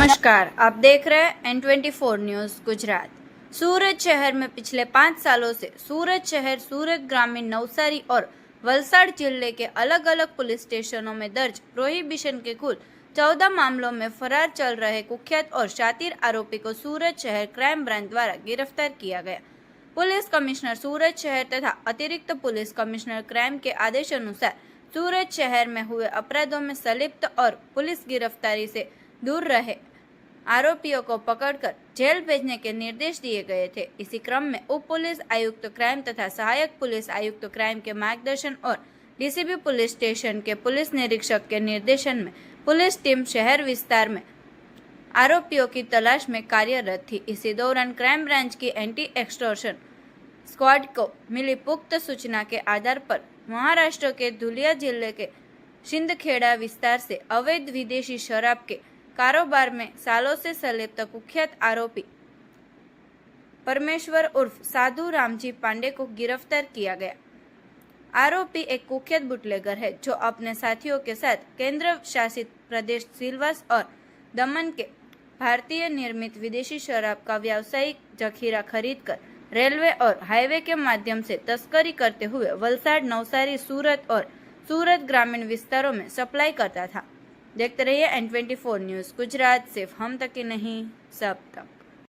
नमस्कार, आप देख रहे हैं N24 न्यूज गुजरात। सूरत शहर में पिछले 5 सालों से सूरत शहर, सूरत ग्रामीण, नवसारी और वलसाड़ जिले के अलग अलग पुलिस स्टेशनों में दर्ज प्रोहिबिशन के कुल 14 मामलों में फरार चल रहे कुख्यात और शातिर आरोपी को सूरत शहर क्राइम ब्रांच द्वारा गिरफ्तार किया गया। पुलिस कमिश्नर सूरत शहर तथा अतिरिक्त पुलिस कमिश्नर क्राइम के आदेश अनुसार सूरत शहर में हुए अपराधों में संलिप्त और पुलिस गिरफ्तारी से दूर रहे आरोपियों को पकड़कर जेल भेजने के निर्देश दिए गए थे। इसी क्रम में उप पुलिस आयुक्त क्राइम तथा सहायक पुलिस आयुक्त क्राइम के मार्गदर्शन और डीसीबी पुलिस स्टेशन के पुलिस निरीक्षक के निर्देशन में पुलिस टीम शहर विस्तार में आरोपियों की तलाश में कार्यरत थी। इसी दौरान क्राइम ब्रांच की एंटी एक्सटॉर्शन स्क्वाड को मिली पुख्त सूचना के आधार पर महाराष्ट्र के धुलिया जिले के सिंदखेड़ा विस्तार से अवैध विदेशी शराब के कारोबार में सालों से संलिप्त कुख्यात आरोपी परमेश्वर उर्फ साधु रामजी पांडे को गिरफ्तार किया गया। आरोपी एक कुख्यात बुटलेगर है जो अपने साथियों के साथ केंद्र शासित प्रदेश सिलवास और दमन के भारतीय निर्मित विदेशी शराब का व्यावसायिक जखीरा खरीदकर रेलवे और हाईवे के माध्यम से तस्करी करते हुए वलसाड़, नवसारी, सूरत और सूरत ग्रामीण विस्तारों में सप्लाई करता था। देखते रहिए N24 न्यूज गुजरात, सिर्फ हम तक ही नहीं सब तक।